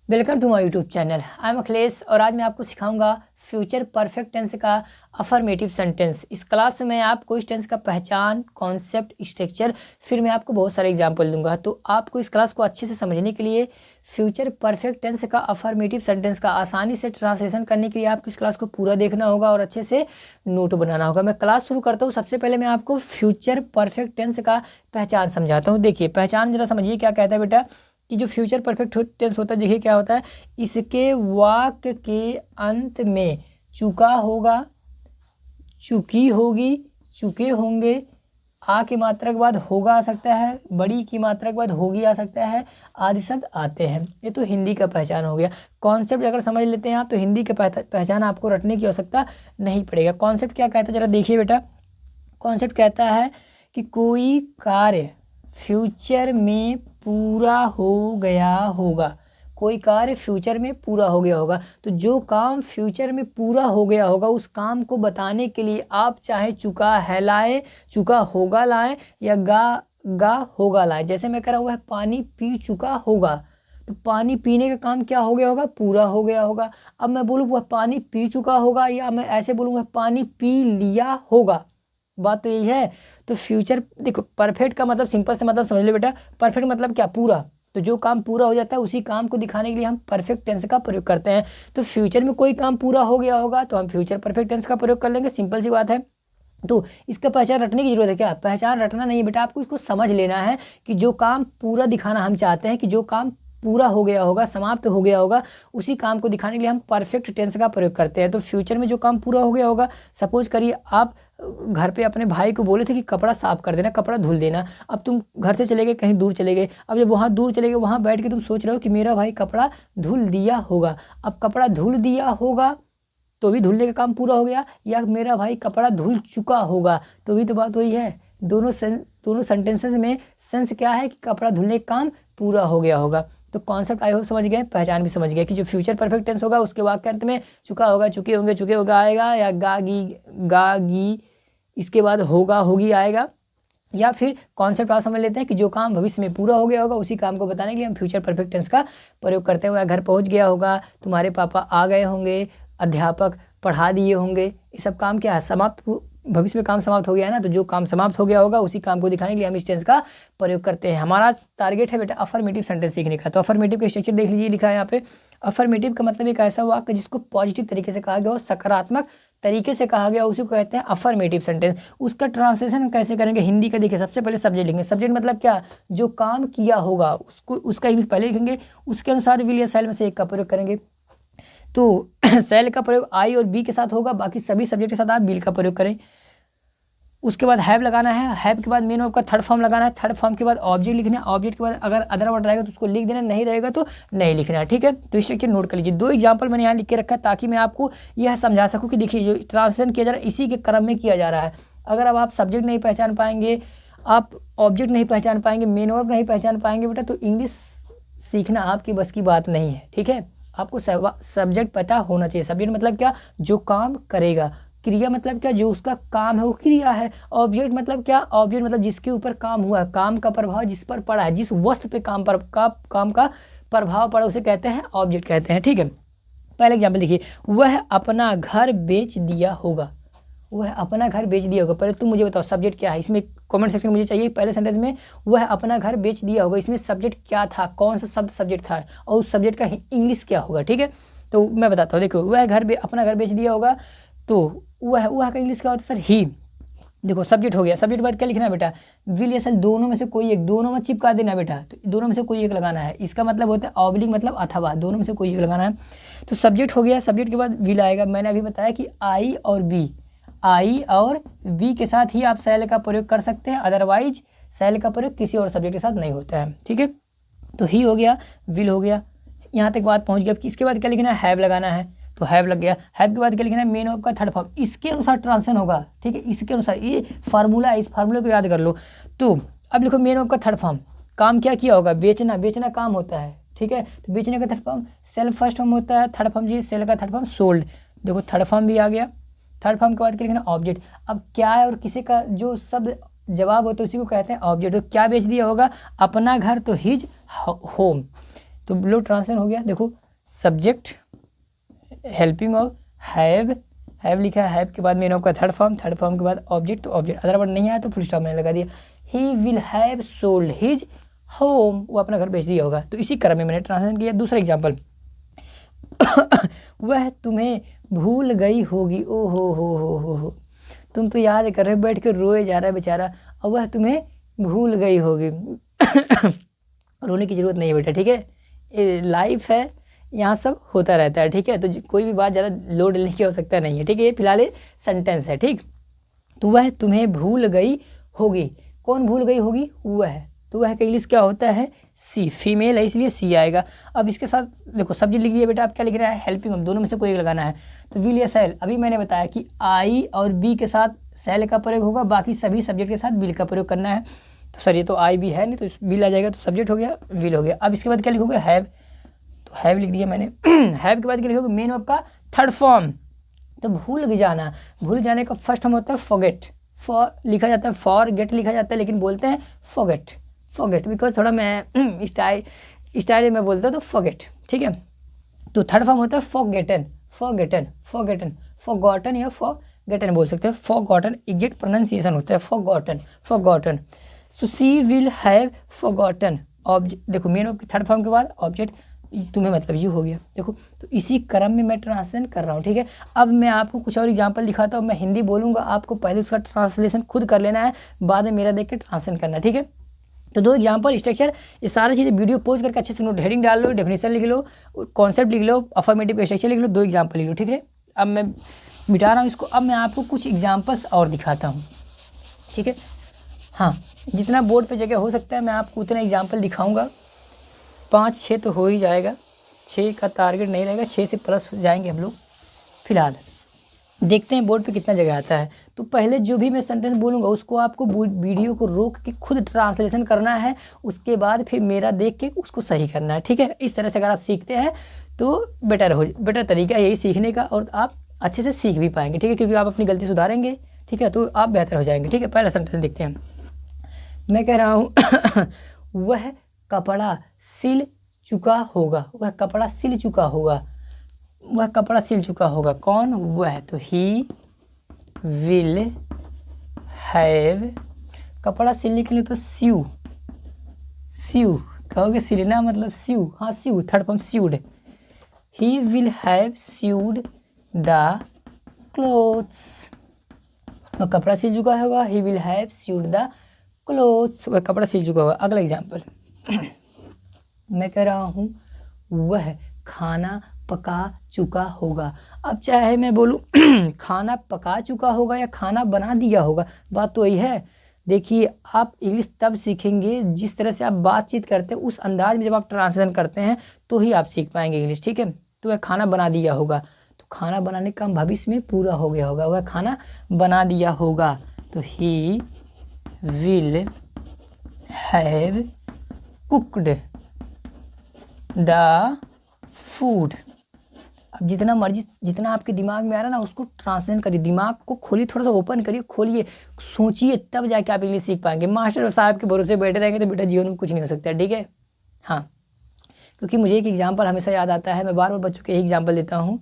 Welcome to my YouTube channel. I am Akhilesh और आज मैं आपको सिखाऊंगा फ्यूचर परफेक्ट टेंस का अफर्मेटिव सेंटेंस। इस क्लास में आपको इस टेंस का पहचान, कॉन्सेप्ट, स्ट्रक्चर, फिर मैं आपको बहुत सारे एग्जांपल दूंगा। तो आपको इस क्लास को अच्छे से समझने के लिए फ्यूचर परफेक्ट टेंस का अफर्मेटिव सेंटेंस का आसानी से ट्रांसलेशन करने के लिए आपको इस क्लास को पूरा देखना होगा और अच्छे से नोट बनाना होगा। मैं क्लास शुरू करता हूँ। सबसे पहले मैं आपको फ्यूचर परफेक्ट टेंस का पहचान समझाता हूँ। देखिए, पहचान जरा समझिए क्या कहता है बेटा कि जो फ्यूचर परफेक्ट टेंस होता है, देखिए क्या होता है, इसके वाक्य के अंत में चुका होगा, चुकी होगी, चुके होंगे, आ की मात्रा के बाद होगा आ सकता है, बड़ी की मात्रा के बाद होगी आ सकता है, आदि शब्द आते हैं। ये तो हिंदी का पहचान हो गया। कॉन्सेप्ट अगर समझ लेते हैं आप तो हिंदी का पहचान आपको रटने की आवश्यकता नहीं पड़ेगा। कॉन्सेप्ट क्या कहता है जरा देखिए बेटा। कॉन्सेप्ट कहता है कि कोई कार्य फ्यूचर में पूरा हो गया होगा। कोई कार्य फ्यूचर में पूरा हो गया होगा। तो जो काम फ्यूचर में पूरा हो गया होगा उस काम को बताने के लिए आप चाहे चुका है लाए, चुका होगा लाए, या गा होगा लाए। जैसे मैं कह रहा हूँ वह पानी पी चुका होगा, तो पानी पीने का काम क्या हो गया होगा, पूरा हो गया होगा। अब मैं बोलूँ वह पानी पी चुका होगा, या मैं ऐसे बोलूँ वह पानी पी लिया होगा। बात तो यही है। तो फ्यूचर देखो, परफेक्ट का मतलब सिंपल से मतलब समझ लो बेटा। परफेक्ट मतलब क्या, पूरा। तो जो काम पूरा हो जाता है उसी काम को दिखाने के लिए हम परफेक्ट टेंस का प्रयोग करते हैं। तो फ्यूचर में कोई काम पूरा हो गया होगा तो हम फ्यूचर परफेक्ट टेंस का प्रयोग कर लेंगे। सिंपल सी बात है। तो इसका पहचान रटने की जरूरत है क्या? पहचान रटना नहीं बेटा, आपको इसको समझ लेना है कि जो काम पूरा दिखाना हम चाहते हैं, कि जो काम पूरा हो गया होगा, समाप्त हो गया होगा, उसी काम को दिखाने के लिए हम परफेक्ट टेंस का प्रयोग करते हैं। तो फ्यूचर में जो काम पूरा हो गया होगा, सपोज करिए आप घर पे अपने भाई को बोले थे कि कपड़ा साफ कर देना, कपड़ा धुल देना। अब तुम घर से चले गए, कहीं दूर चले गए। अब जब वहाँ दूर चले गए, वहाँ बैठ के तुम सोच रहे हो कि मेरा भाई कपड़ा धुल दिया होगा। अब कपड़ा धुल दिया होगा तो भी धुलने का काम पूरा हो गया, या मेरा भाई कपड़ा धुल चुका होगा तो भी तो बात वही है। दोनों सेंटेंसेस में सेंस क्या है कि कपड़ा धुलने का काम पूरा हो गया होगा। तो कॉन्सेप्ट आई होप समझ गए, पहचान भी समझ गए कि जो फ्यूचर परफेक्ट टेंस होगा उसके वाक्य अंत में चुका होगा, चुके होंगे, चुके होगा आएगा, या गागी इसके बाद होगा होगी आएगा। या फिर कॉन्सेप्ट आप समझ लेते हैं कि जो काम भविष्य में पूरा हो गया होगा उसी काम को बताने के लिए हम फ्यूचर परफेक्ट टेंस का प्रयोग करते हुए, घर पहुंच गया होगा, तुम्हारे पापा आ गए होंगे, अध्यापक पढ़ा दिए होंगे, ये सब काम क्या है, समाप्त, भविष्य में काम समाप्त हो गया है ना। तो जो काम समाप्त हो गया होगा उसी काम को दिखाने के लिए हम इस टेंस का प्रयोग करते हैं। हमारा टारगेट है बेटा अफर्मेटिव सेंटेंस सीखने का। तो अफर्मेटिव का स्ट्रक्चर देख लीजिए, लिखा है यहाँ पे। अफर्मेटिव का मतलब एक ऐसा वाक्य जिसको पॉजिटिव तरीके से कहा गया हो, सकारात्मक तरीके से कहा गया, उसी को कहते हैं अफर्मेटिव सेंटेंस। उसका ट्रांसलेशन कैसे करेंगे हिंदी का? देखिए, सबसे पहले सब्जेक्ट लिखेंगे। सब्जेक्ट मतलब क्या, जो काम किया होगा उसको, उसका इंग्लिश पहले लिखेंगे, उसके अनुसार विल या शैल में से एक का प्रयोग करेंगे। तो शैल का प्रयोग आई और बी के साथ होगा, बाकी सभी सब्जेक्ट के साथ आप विल का प्रयोग करें। उसके बाद हैव लगाना है, हैव के बाद मेन वर्ब का थर्ड फॉर्म लगाना है, थर्ड फॉर्म के बाद ऑब्जेक्ट लिखना है, ऑब्जेक्ट के बाद अगर अदर वर्ड रहेगा तो उसको लिख देना, नहीं रहेगा तो नहीं लिखना है। ठीक है, तो स्ट्रक्चर नोट कर लीजिए। दो एग्जांपल मैंने यहाँ लिख के रखा है ताकि मैं आपको यह समझा सकूँ कि देखिए जो ट्रांसलेशन किया जा रहा है इसी के क्रम में किया जा रहा है। अगर अब आप सब्जेक्ट नहीं पहचान पाएंगे, आप ऑब्जेक्ट नहीं पहचान पाएंगे, मेन वर्ब नहीं पहचान पाएंगे बेटा, तो इंग्लिश सीखना आपकी बस की बात नहीं है। ठीक है, आपको सब्जेक्ट पता होना चाहिए। सब्जेक्ट मतलब क्या, जो काम करेगा। क्रिया मतलब क्या, जो उसका काम है वो क्रिया है। ऑब्जेक्ट मतलब क्या, ऑब्जेक्ट मतलब जिसके ऊपर काम हुआ है, काम का प्रभाव जिस पर पड़ा है, जिस वस्तु पे काम का प्रभाव पड़ा उसे कहते हैं ऑब्जेक्ट कहते हैं। ठीक है, पहले एग्जाम्पल देखिए, वह अपना घर बेच दिया होगा। वह अपना घर बेच दिया होगा। पहले तुम मुझे बताओ सब्जेक्ट क्या है, इसमें कमेंट सेक्शन मुझे चाहिए। पहले सेंटेंस में वह अपना घर बेच दिया होगा, इसमें सब्जेक्ट क्या था, कौन सा शब्द सब्जेक्ट था, और उस सब्जेक्ट का इंग्लिश क्या होगा। ठीक है, तो मैं बताता हूँ। देखो, वह अपना घर बेच दिया होगा, तो वह का इंग्लिश क्या होता है सर, ही। देखो, सब्जेक्ट हो गया। सब्जेक्ट बाद क्या लिखना है बेटा, विल या शैल, दोनों में से कोई एक, दोनों में चिपका देना बेटा। तो दोनों में से कोई एक लगाना है। इसका मतलब होता है ऑब्लिक मतलब अथवा, दोनों में से कोई एक लगाना है। तो सब्जेक्ट हो गया, सब्जेक्ट के बाद विल आएगा। मैंने अभी बताया कि आई और बी के साथ ही आप शैल का प्रयोग कर सकते हैं, अदरवाइज शैल का प्रयोग किसी और सब्जेक्ट के साथ नहीं होता है। ठीक है, तो ही हो गया, विल हो गया, यहाँ तक बात पहुँच गई। अब इसके बाद क्या लिखना है, हैव लगाना है, तो हैव लग गया। हैव के बाद क्या लिखना है, मेन वर्ब का थर्ड फॉर्म, इसके अनुसार ट्रांसलेशन होगा। ठीक है, इसके अनुसार, ये फार्मूला है, इस फार्मूले को याद कर लो। तो अब लिखो मेन वर्ब का थर्ड फॉर्म, काम क्या किया होगा, बेचना, बेचना काम होता है। ठीक है, तो बेचने का third form sell first form होता है, थर्ड फॉर्म जी सेल का थर्ड फॉर्म सोल्ड। देखो, थर्ड फॉर्म भी आ गया। थर्ड फॉर्म के बाद क्या लिखना, ऑब्जेक्ट। अब क्या है और किसी का जो शब्द जवाब होता है उसी को कहते हैं ऑब्जेक्ट। तो क्या बेच दिया होगा, अपना घर, तो हिज होम। तो बिलो ट्रांसलेशन हो गया। देखो सब्जेक्ट हेल्पिंग ऑफ हैव लिखा है, हैव के बाद मेन ऑफ का थर्ड फॉर्म के बाद ऑब्जेक्ट, तो ऑब्जेक्ट अदर वर्ड नहीं आया तो फुल स्टॉप मैंने लगा दिया। ही will have sold his home, वो अपना घर बेच दिया होगा। तो इसी क्रम में मैंने ट्रांसलेशन किया। दूसरा एग्जाम्पल, वह तुम्हें भूल गई होगी, ओ हो, तुम तो याद कर रहे हो, बैठ कर रोए जा रहा है बेचारा, और वह तुम्हें भूल गई होगी। रोने की ज़रूरत नहीं है बेटा, ठीक है, लाइफ है, यहाँ सब होता रहता है, ठीक है। तो कोई भी बात ज़्यादा लोड लेने की आवश्यकता नहीं है, ठीक है। ये फिलहाल सेंटेंस है, ठीक। तो वह तुम्हें भूल गई होगी, कौन भूल गई होगी? वह। तो वह का इंग्लिश क्या होता है? सी, फीमेल है इसलिए सी आएगा। अब इसके साथ देखो सब्जेक्ट लिख लिया बेटा, आप क्या लिख रहा है? हेल्पिंग, हम दोनों में से कोई एक लगाना है। तो विल या सेल, अभी मैंने बताया कि आई और बी के साथ सेल का प्रयोग होगा, बाकी सभी सब्जेक्ट के साथ विल का प्रयोग करना है। तो सर ये तो आई भी है नहीं, तो विल आ जाएगा, तो सब्जेक्ट हो गया, विल हो गया। अब इसके बाद क्या लिखोगे? हैव, तो हैव लिख दिया मैंने। हैव के बाद क्या लिखोगे? मेन ऑफ का थर्ड फॉर्म। तो भूल जाना, भूल जाने का फर्स्ट फॉर्म होता है फॉरगेट, फॉर लिखा जाता है, फॉर गेट लिखा जाता है, लेकिन बोलते हैं फॉरगेट, बिकॉज थोड़ा मैं स्टाइल में बोलता हूँ, तो फॉरगेट, ठीक है। तो थर्ड फॉर्म होता है फॉरगेटन या फॉरगेटन बोल सकते हैं, फॉरगॉटन एग्जैक्ट प्रोनाउंसिएशन होता है, forgotten. So she will have forgotten object, देखो मेन ऑफ थर्ड फॉर्म के बाद ऑब्जेक्ट, तुम्हें मतलब यू हो गया। देखो तो इसी क्रम में मैं ट्रांसलेशन कर रहा हूँ, ठीक है। अब मैं आपको कुछ और एग्जांपल दिखाता हूँ, मैं हिंदी बोलूँगा, आपको पहले उसका ट्रांसलेशन खुद कर लेना है, बाद में मेरा देख के ट्रांसलेशन करना, ठीक है। तो दो एग्जांपल, स्ट्रक्चर, ये सारी चीज़ें वीडियो पोज करके अच्छे से नोट, हेडिंग डाल लो, डेफिनेशन लिख लो, कॉन्सेप्ट लिख लो, अफर्मेटिव स्ट्रक्चर लिख लो, दो एग्जाम्पल लिख लो, ठीक है। अब मैं मिटा रहा हूँ इसको, अब मैं आपको कुछ एग्जाम्पल्स और दिखाता हूँ, ठीक है। हाँ, जितना बोर्ड पे जगह हो सकता है मैं आपको उतना एग्जाम्पल दिखाऊँगा, 5-6 तो हो ही जाएगा, 6 का टारगेट नहीं रहेगा, 6 से प्लस जाएंगे हम लोग। फिलहाल देखते हैं बोर्ड पे कितना जगह आता है। तो पहले जो भी मैं सेंटेंस बोलूँगा उसको आपको वीडियो को रोक के खुद ट्रांसलेशन करना है, उसके बाद फिर मेरा देख के उसको सही करना है, ठीक है। इस तरह से अगर आप सीखते हैं तो बेटर तरीका यही सीखने का, और आप अच्छे से सीख भी पाएंगे, ठीक है, क्योंकि आप अपनी गलती सुधारेंगे, ठीक है, तो आप बेहतर हो जाएंगे, ठीक है। पहला सेंटेंस देखते हैं, मैं कह रहा हूँ वह कपड़ा सिल चुका होगा, वह कपड़ा सिल चुका होगा, वह कपड़ा सिल चुका होगा, कौन? वह। तो ही विल हैव, कपड़ा सिलने के लिए तो स्यू कहोगे, सिलना मतलब स्यू, हाँ sew, third form sewed. He will have sewed the clothes, वह कपड़ा सिल चुका होगा, he will have sewed the clothes, वह कपड़ा सिल चुका होगा। अगला एग्जाम्पल, मैं कह रहा हूँ वह खाना पका चुका होगा। अब चाहे मैं बोलूँ खाना पका चुका होगा या खाना बना दिया होगा, बात तो वही है। देखिए आप इंग्लिश तब सीखेंगे जिस तरह से आप बातचीत करते हैं, उस अंदाज में जब आप ट्रांसलेशन करते हैं तो ही आप सीख पाएंगे इंग्लिश, ठीक है। तो वह खाना बना दिया होगा, तो खाना बनाने का भविष्य में पूरा हो गया होगा, वह खाना बना दिया होगा। तो he will have cooked the food. अब जितना मर्जी, जितना आपके दिमाग में आ रहा है ना, उसको ट्रांसलेट करिए, दिमाग को खोलिए, थोड़ा सा ओपन करिए, खोलिए, सोचिए, तब जाके आप इंग्लिश सीख पाएंगे। मास्टर साहब के भरोसे बैठे रहेंगे तो बेटा जीवन में कुछ नहीं हो सकता, ठीक है। हाँ, क्योंकि मुझे एक एग्जाम्पल हमेशा याद आता है, मैं बार बार बच्चों को यही एग्जाम्पल देता हूँ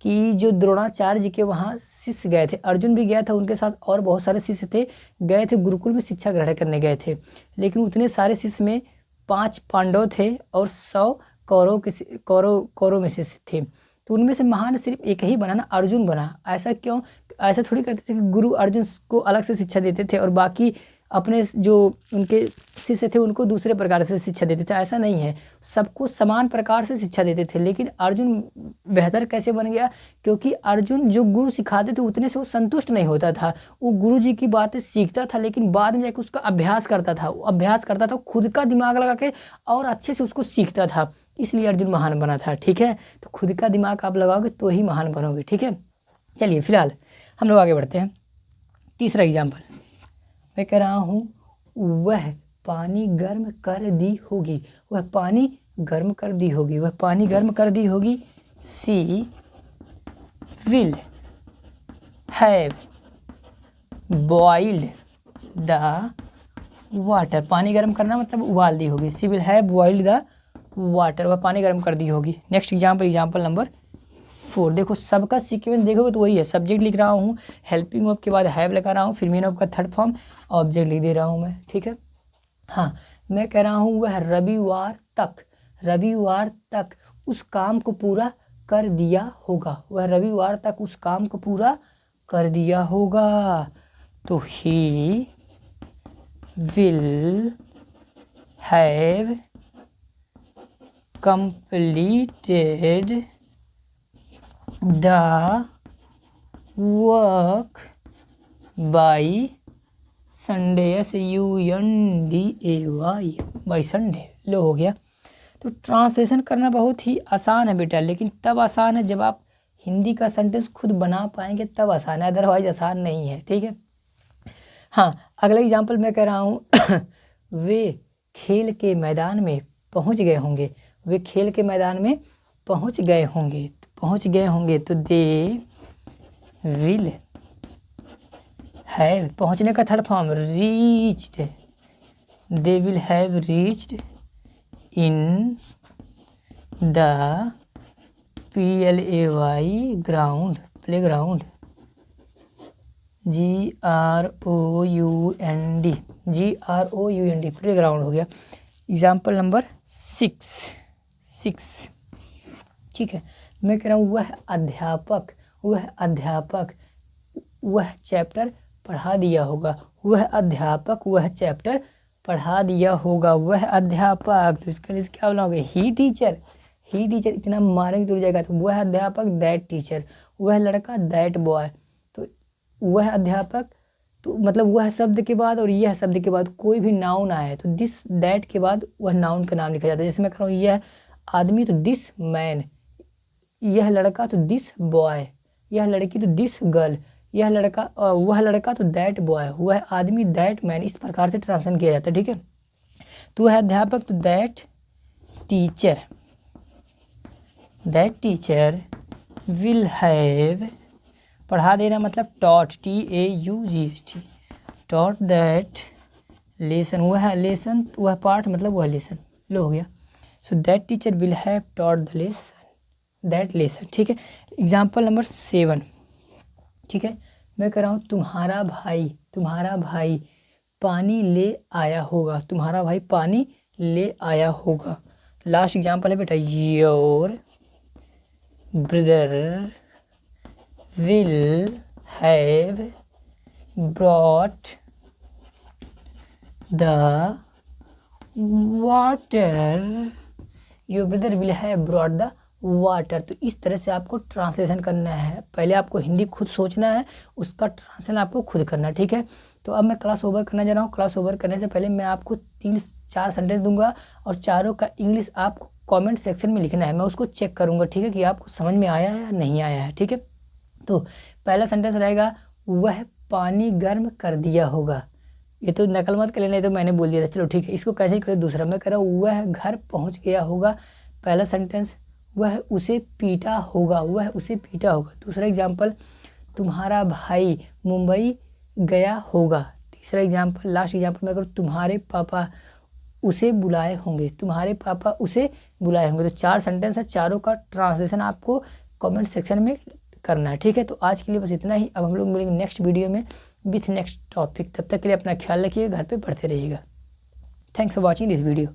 कि जो द्रोणाचार्य जी के वहाँ शिष्य गए थे, अर्जुन भी गया था उनके साथ, और बहुत सारे शिष्य थे, गए थे गुरुकुल में शिक्षा ग्रहण करने गए थे, लेकिन उतने सारे शिष्य में 5 पांडव थे और 100 कौरव में शिष्य थे। तो उनमें से महान सिर्फ एक ही बना ना, अर्जुन बना। ऐसा क्यों? ऐसा थोड़ी करते थे कि गुरु अर्जुन को अलग से शिक्षा देते थे और बाकी अपने जो उनके शिष्य थे उनको दूसरे प्रकार से शिक्षा देते थे, ऐसा नहीं है, सबको समान प्रकार से शिक्षा देते थे। लेकिन अर्जुन बेहतर कैसे बन गया? क्योंकि अर्जुन जो गुरु सिखाते थे उतने से वो संतुष्ट नहीं होता था, वो गुरु जी की बातें सीखता था, लेकिन बाद में जाकर उसका अभ्यास करता था, खुद का दिमाग लगा के और अच्छे से उसको सीखता था, इसलिए अर्जुन महान बना था, ठीक है। तो खुद का दिमाग आप लगाओगे तो ही महान बनोगे, ठीक है। चलिए फिलहाल हम लोग आगे बढ़ते हैं। तीसरा एग्जाम्पल, मैं कह रहा हूँ वह पानी गर्म कर दी होगी, वह पानी गर्म कर दी होगी, वह पानी गर्म कर दी होगी। She will have boiled the water, पानी गर्म करना मतलब उबाल दी होगी, she will have boiled the water, वह पानी गर्म कर दी होगी। Next example number 4। देखो सबका सीक्वेंस देखोगे तो वही है, सब्जेक्ट लिख रहा हूँ, हेल्पिंग वर्ब के बाद हैव लगा रहा हूँ, फिर मेन वर्ब का थर्ड फॉर्म, ऑब्जेक्ट लिख दे रहा हूँ मैं, ठीक है। हाँ, मैं कह रहा हूँ वह रविवार तक उस काम को पूरा कर दिया होगा, वह रविवार तक उस काम को पूरा कर दिया होगा। तो he will have completed the work by Sunday, SUNDAY, by Sunday. लो हो गया। तो ट्रांसलेशन करना बहुत ही आसान है बेटा, लेकिन तब आसान है जब आप हिंदी का सेंटेंस खुद बना पाएंगे, तब आसान है, अदरवाइज आसान नहीं है, ठीक है। हाँ, अगला एग्जाम्पल मैं कह रहा हूँ वे खेल के मैदान में पहुँच गए होंगे, वे खेल के मैदान में पहुँच गए होंगे, तो दे विल हैव, पहुँचने का third form reached, they will have reached in the PLAY ground, playground, GROUND, playground हो गया। एग्जाम्पल नंबर 6, ठीक है। मैं कह रहा हूँ वह अध्यापक वह चैप्टर पढ़ा दिया होगा, वह अध्यापक वह चैप्टर पढ़ा दिया होगा, वह अध्यापक। तो इसका क्या बनाओगे, ही टीचर, इतना मारेंगे तो जाएगा। तो वह अध्यापक दैट टीचर, वह लड़का दैट बॉय। तो वह अध्यापक, तो मतलब वह शब्द के बाद और यह शब्द के बाद कोई भी नाउन आए तो दिस दैट के बाद वह नाउन का नाम लिखा जाता है। जैसे मैं कह रहा हूँ यह आदमी तो दिस मैन, यह लड़का तो दिस बॉय, यह लड़की तो दिस गर्ल, यह लड़का वह लड़का तो दैट बॉय, वह आदमी दैट मैन। इस प्रकार से ट्रांसलेशन किया जाता है, ठीक है। तो वह अध्यापक तो दैट टीचर विल हैव, पढ़ा देना मतलब taught, TAUGHT, taught that lesson, वह लेसन, वह पाठ मतलब वह लेसन। लो हो गया। So that teacher will have taught the lesson, that lesson, ठीक है। एग्जाम्पल नंबर 7, ठीक है। मैं कह रहा हूँ तुम्हारा भाई पानी ले आया होगा, तुम्हारा भाई पानी ले आया होगा। लास्ट एग्जाम्पल है बेटा your brother will have brought the water, your brother will have brought the water। तो इस तरह से आपको ट्रांसलेशन करना है। पहले आपको हिंदी खुद सोचना है, उसका ट्रांसलेशन आपको खुद करना है, ठीक है। तो अब मैं क्लास ओवर करने जा रहा हूँ। क्लास ओवर करने से पहले मैं आपको 3-4 सेंटेंस दूंगा और चारों का इंग्लिश आपको कमेंट सेक्शन में लिखना है, मैं उसको चेक करूँगा, ठीक है, कि आपको समझ में आया है या नहीं आया है, ठीक है। तो पहला सेंटेंस रहेगा वह पानी गर्म कर दिया होगा। ये तो नकल मत कर लेना, ये तो मैंने बोल दिया था, चलो ठीक है। इसको कैसे करें, दूसरा मैं कह रहा हूँ वह घर पहुँच गया होगा। पहला सेंटेंस वह उसे पीटा होगा, दूसरा एग्जाम्पल तुम्हारा भाई मुंबई गया होगा। तीसरा एग्जाम्पल, लास्ट एग्जाम्पल मैं करूँ तुम्हारे पापा उसे बुलाए होंगे, तो 4 सेंटेंस है, चारों का ट्रांसलेशन आपको कमेंट सेक्शन में करना है, ठीक है। तो आज के लिए बस इतना ही। अब हम लोग मिलेंगे नेक्स्ट वीडियो में विथ नेक्स्ट टॉपिक। तब तक के लिए अपना ख्याल रखिए, घर पे पढ़ते रहिएगा। Thanks for watching this video.